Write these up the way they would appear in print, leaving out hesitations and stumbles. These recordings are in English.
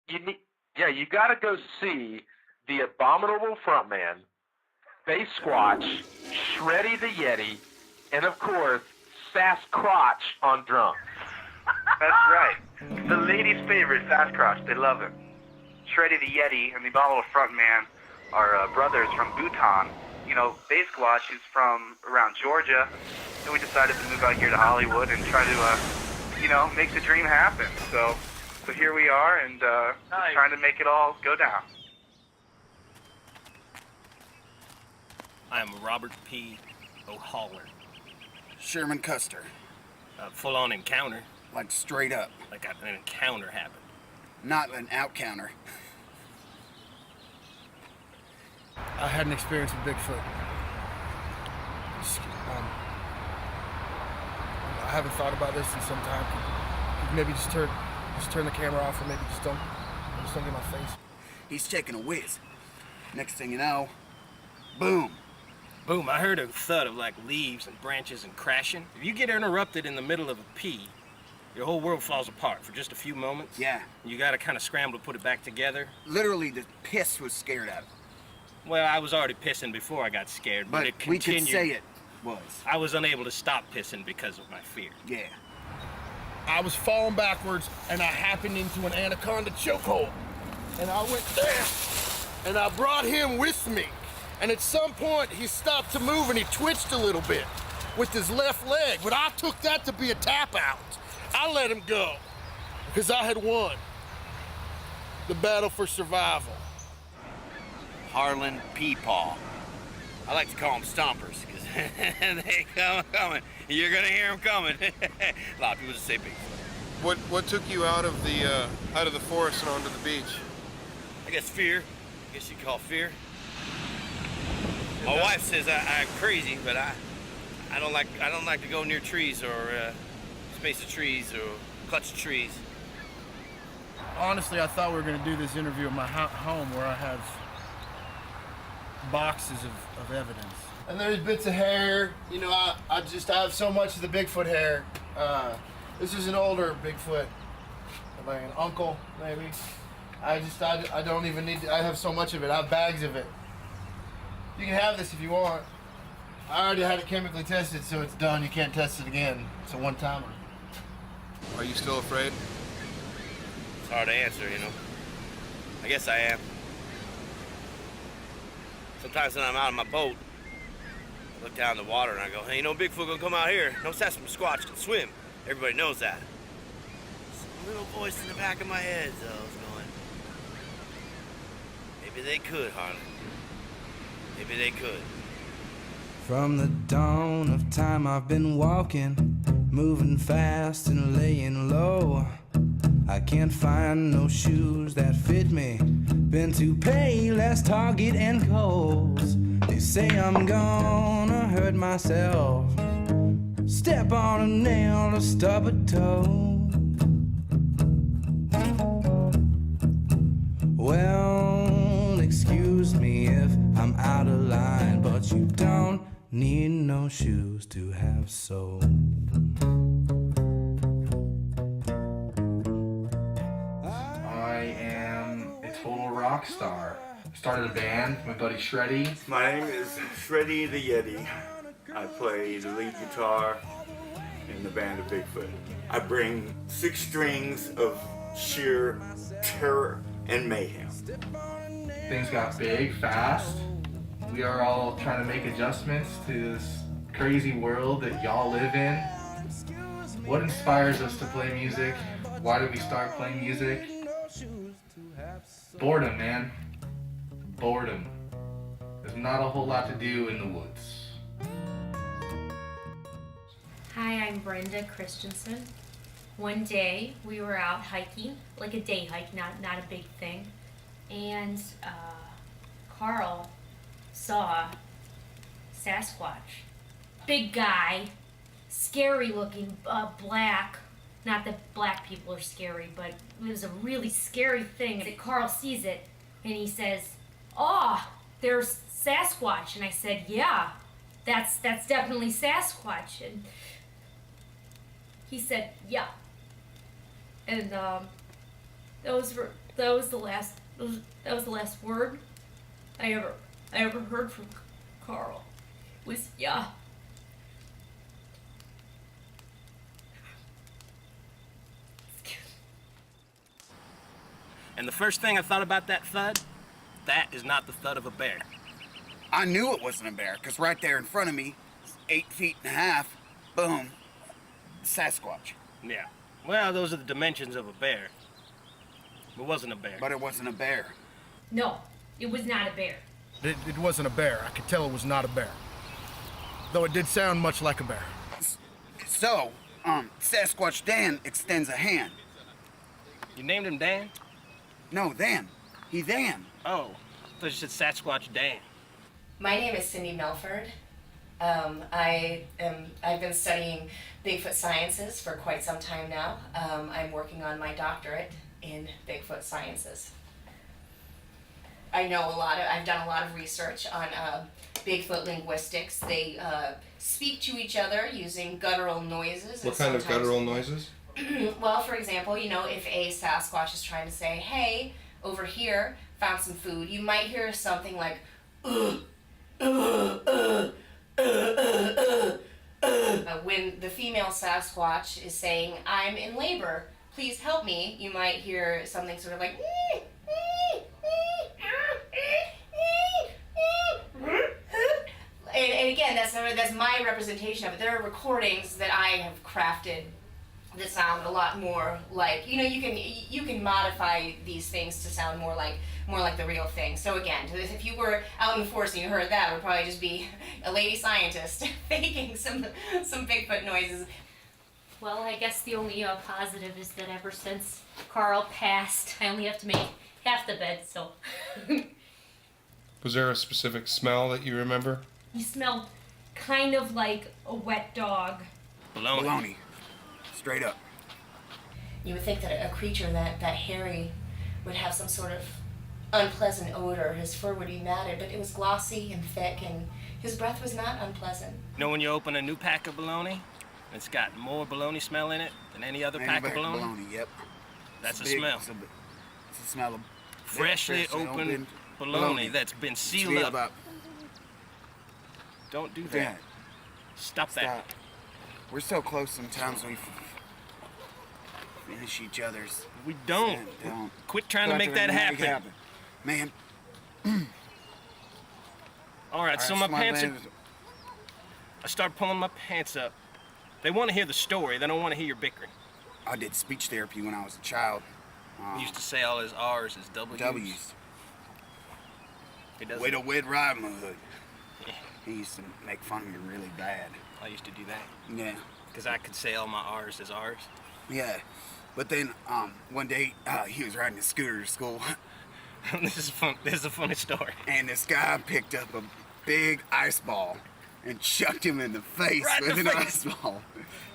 You need, yeah, you got to go see the Abominable Frontman, Bass Squatch, Shreddy the Yeti, and of course, Sasquatch on drums. That's right. The ladies' favorite, Sasquatch. They love him. Shreddy the Yeti and the Abominable Frontman are brothers from Bhutan. You know, Bass Squatch is from around Georgia, and we decided to move out here to Hollywood and try to, make the dream happen. So here we are, and just trying to make it all go down. I am Robert P. O'Haller. Sherman Custer. A full-on encounter. Like straight up. Like an encounter happened. Not an out-counter. I had an experience with Bigfoot. I haven't thought about this in some time. Could maybe just turn the camera off, or maybe just don't get my face. He's taking a whiz. Next thing you know, boom. Boom, I heard a thud of like leaves and branches and crashing. If you get interrupted in the middle of a pee, your whole world falls apart for just a few moments. Yeah. You gotta kind of scramble to put it back together. Literally, the piss was scared out of him. Well, I was already pissing before I got scared, but it we continued. could say it was. I was unable to stop pissing because of my fear. Yeah. I was falling backwards, and I happened into an anaconda chokehold. And I went there, and I brought him with me. And at some point, he stopped to move, and he twitched a little bit with his left leg. But I took that to be a tap out. I let him go, because I had won the battle for survival. Harlan Peepaw. I like to call them stompers, because they coming. You're gonna hear them coming. A lot of people just say Bigfoot. What took you out of the forest and onto the beach? I guess fear. I guess you call fear. My wife says I'm crazy, but I don't like to go near trees or space of trees or clutch of trees. Honestly, I thought we were going to do this interview at my home where I have boxes of evidence. And there's bits of hair. You know, I have so much of the Bigfoot hair. This is an older Bigfoot, like an uncle, maybe. I don't even need to, I have so much of it. I have bags of it. You can have this if you want. I already had it chemically tested, so it's done. You can't test it again. It's a one-timer. Are you still afraid? It's hard to answer, I guess I am. Sometimes when I'm out on my boat, I look down the water and I go, hey, Bigfoot gonna come out here. No Sasquatch can swim. Everybody knows that. Some little voice in the back of my head, though, is going, maybe they could, Harlan. Maybe they could. From the dawn of time I've been walking, moving fast and laying low. I can't find no shoes that fit me. Been to Payless, Target, and Kohl's. They say I'm gonna hurt myself. Step on a nail or stub a toe. Well, excuse me if I'm out of line, but you don't need no shoes to have soul. I am a total rock star. Started a band, my buddy Shreddy. My name is Shreddy the Yeti. I play the lead guitar in the band of Bigfoot. I bring 6 strings of sheer terror and mayhem. Things got big, fast. We are all trying to make adjustments to this crazy world that y'all live in. What inspires us to play music? Why did we start playing music? Boredom, man. Boredom. There's not a whole lot to do in the woods. Hi, I'm Brenda Christensen. One day we were out hiking, like a day hike, not a big thing, and Carl saw Sasquatch. Big guy, scary looking, black. Not that black people are scary, but it was a really scary thing. And Carl sees it and he says, "Oh, there's Sasquatch." And I said, "Yeah, that's definitely Sasquatch." And he said, "Yeah." And those were That was the last word I ever heard from Carl. Was yeah. And the first thing I thought about that thud, that is not the thud of a bear. I knew it wasn't a bear, because right there in front of me, 8 feet and a half, boom, Sasquatch. Yeah. Well, those are the dimensions of a bear. It wasn't a bear. But it wasn't a bear. No, it was not a bear. It wasn't a bear. I could tell it was not a bear. Though it did sound much like a bear. So, Sasquatch Dan extends a hand. You named him Dan? No, Dan. He Dan. Oh, I thought you said Sasquatch Dan. My name is Cindy Melford. I've been studying Bigfoot sciences for quite some time now. I'm working on my doctorate in Bigfoot sciences. I've done a lot of research on Bigfoot linguistics. They speak to each other using guttural noises. What kind of guttural noises? Well, for example, if a Sasquatch is trying to say, hey, over here, found some food, you might hear something like, when the female Sasquatch is saying, I'm in labor, please help me, you might hear something sort of like, and again, that's my representation of it. There are recordings that I have crafted that sound a lot more like, you can modify these things to sound more like the real thing. So again, if you were out in the forest and you heard that, it would probably just be a lady scientist faking some Bigfoot noises. Well, I guess the only positive is that ever since Carl passed, I only have to make half the bed, so. Was there a specific smell that you remember? He smelled kind of like a wet dog. Baloney. Straight up. You would think that a creature that hairy would have some sort of unpleasant odor. His fur would be matted, but it was glossy and thick, and his breath was not unpleasant. When you open a new pack of bologna, it's got more bologna smell in it than any other pack of bologna? Yep. That's a smell. It's a smell of Freshly opened bologna that's been sealed up. Don't do that. Yeah. Stop that. We're so close sometimes we finish each other's. We don't. Quit trying to make that happen. Man. All right, so my pants are... I start pulling my pants up. They want to hear the story. They don't want to hear your bickering. I did speech therapy when I was a child. He used to say all his R's as W's. W's. He Way to Wed Riding Hood. Yeah. He used to make fun of me really bad. I used to do that. Yeah. Because I could say all my R's as R's. Yeah. But then, one day, he was riding a scooter to school. This is a funny story. And this guy picked up a big ice ball and chucked him in the face with an ice ball.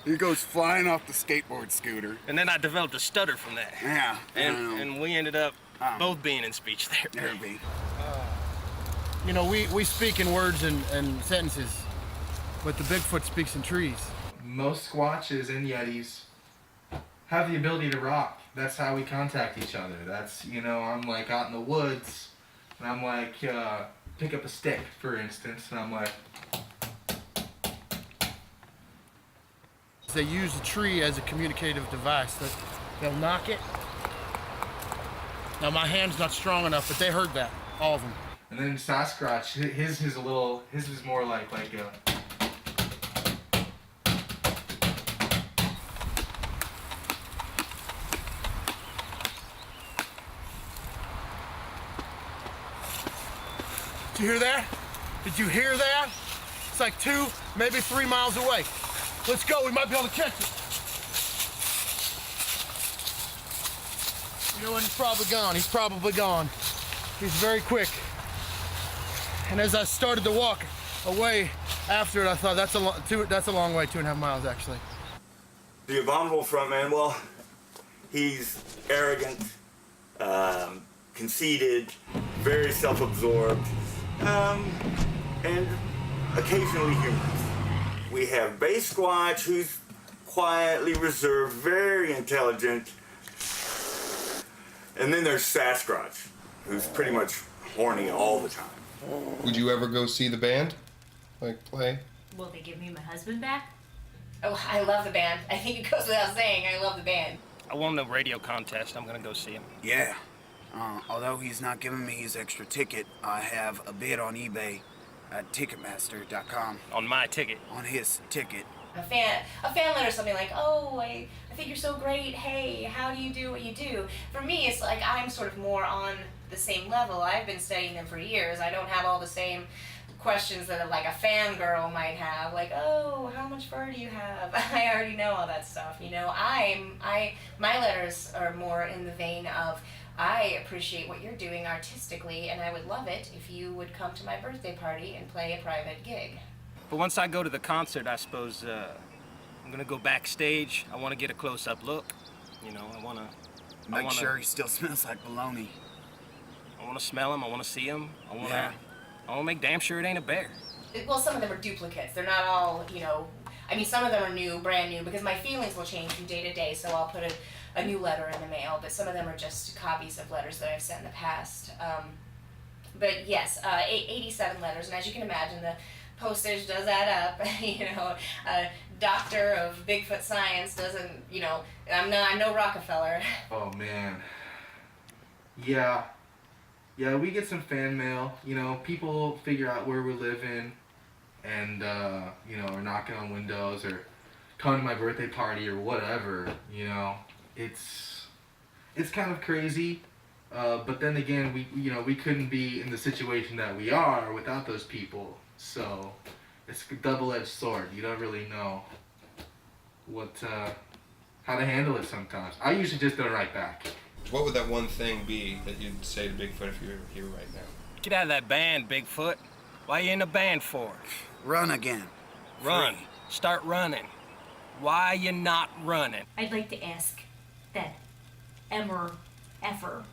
He goes flying off the skateboard scooter. And then I developed a stutter from that. Yeah. And we ended up both being in speech therapy. We speak in words and sentences, but the Bigfoot speaks in trees. Most Squatches and Yetis have the ability to rock. That's how we contact each other. That's, I'm like out in the woods, and I'm like, pick up a stick, for instance, and I'm like... They use the tree as a communicative device. They'll knock it. Now my hand's not strong enough, but they heard that, all of them. And then Sasquatch, his is more like a... Did you hear that? Did you hear that? It's like 2, maybe 3 miles away. Let's go, we might be able to catch it. You know what, he's probably gone. He's very quick. And as I started to walk away after it, I thought that's a long way, 2.5 miles actually. The abominable frontman, well, he's arrogant, conceited, very self-absorbed, and occasionally humorous. We have Bass Squatch, who's quietly reserved, very intelligent, And then there's Sasquatch, who's pretty much horny all the time. Would you ever go see the band? Like, play? Will they give me my husband back? Oh, I love the band. I think it goes without saying, I love the band. I won the radio contest. I'm gonna go see him. Yeah. Although he's not giving me his extra ticket, I have a bid on eBay at Ticketmaster.com. On my ticket? On his ticket. A fan letter, something like, oh, I think you're so great. Hey, how do you do what you do? For me, it's like I'm sort of more on the same level. I've been studying them for years. I don't have all the same questions that like a fangirl might have, like, oh, how much fur do you have? I already know all that stuff. You know, my letters are more in the vein of, I appreciate what you're doing artistically, and I would love it if you would come to my birthday party and play a private gig. But once I go to the concert, I suppose I'm gonna go backstage. I want to get a close-up look. You know, I wanna Make sure he still smells like bologna. I wanna smell him. I wanna see him. I wanna make damn sure it ain't a bear. Well, some of them are duplicates. They're not all, you know. I mean, some of them are new, brand new, because my feelings will change from day to day. So I'll put a new letter in the mail. But some of them are just copies of letters that I've sent in the past. But yes, 87 letters, and as you can imagine, the postage does add up. You know, a doctor of Bigfoot science doesn't, you know, I'm no Rockefeller. Oh man. Yeah, we get some fan mail. You know, people figure out where we're living, and you know, are knocking on windows or coming to my birthday party or whatever. You know, it's kind of crazy. But then again, we couldn't be in the situation that we are without those people. So it's a double-edged sword. You don't really know how to handle it sometimes. I usually just don't write back. What would that one thing be that you'd say to Bigfoot if you were here right now? Get out of that band, Bigfoot. Why you in a band for? Run again. Run. Free. Start running. Why you not running? I'd like to ask that effer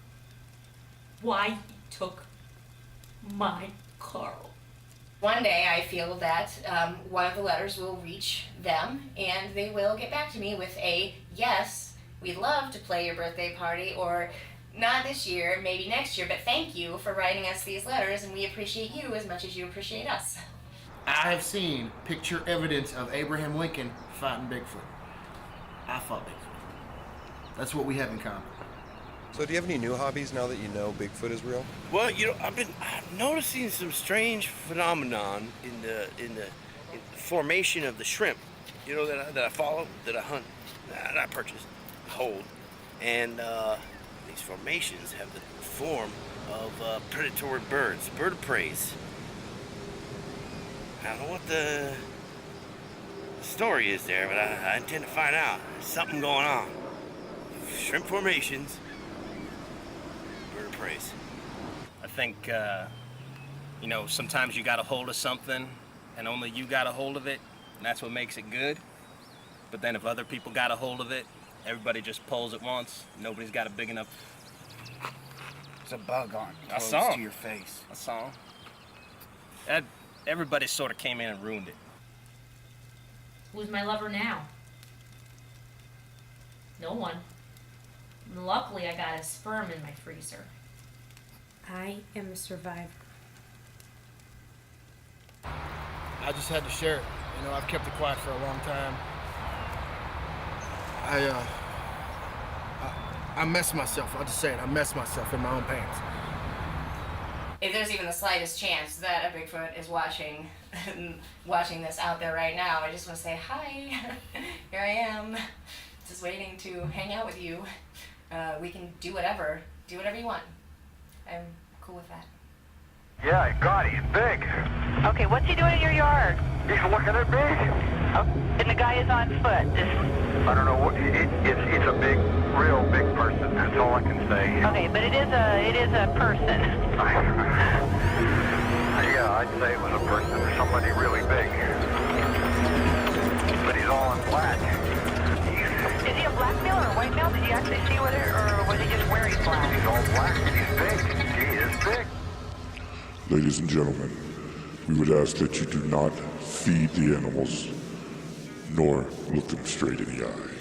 why he took my Carl. One day I feel that one of the letters will reach them and they will get back to me with a yes, we'd love to play your birthday party, or not this year, maybe next year, but thank you for writing us these letters and we appreciate you as much as you appreciate us. I have seen picture evidence of Abraham Lincoln fighting Bigfoot. I fought Bigfoot. That's what we have in common. So do you have any new hobbies now that you know Bigfoot is real? Well, you know, I'm noticing some strange phenomenon in the formation of the shrimp. You know, that I follow, that I hunt, that I purchase, hold, and these formations have the form of predatory birds, bird of prey. I don't know what the story is there, but I intend to find out. There's something going on. Shrimp formations. Praise. I think, you know, sometimes you got a hold of something and only you got a hold of it, and that's what makes it good. But then if other people got a hold of it, everybody just pulls at once. Nobody's got a big enough... It's a bug on I close saw to him. your face. I saw him. Everybody sort of came in and ruined it. Who's my lover now? No one. Luckily, I got a sperm in my freezer. I am a survivor. I just had to share it. You know, I've kept it quiet for a long time. I messed myself. I'll just say it. I messed myself in my own pants. If there's even the slightest chance that a Bigfoot is watching this out there right now, I just want to say hi. Here I am, just waiting to hang out with you. We can do whatever you want. I'm cool with that. Yeah, God, he's big. Okay, what's he doing in your yard? He's looking at me. Oh, and the guy is on foot. I don't know what. It's a big, real big person. That's all I can say. Okay, but it is a person. Yeah, I'd say it was a person or somebody really big. But he's all in black. Is he a black male or a white male? Did you actually see what it, or was he just wearing black? He's all black. He's big. He is big. Ladies and gentlemen, we would ask that you do not feed the animals, nor look them straight in the eye.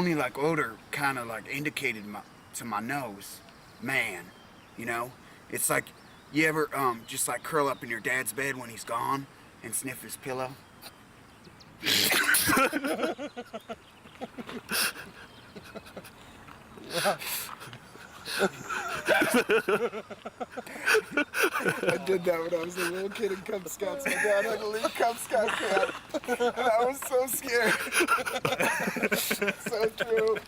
only like odor kind of like indicated to my nose, man, you know? It's like, you ever just like curl up in your dad's bed when he's gone and sniff his pillow? I did that when I was a little kid in Cub Scouts. My dad had to leave Cub Scout camp, and I was so scared. So true.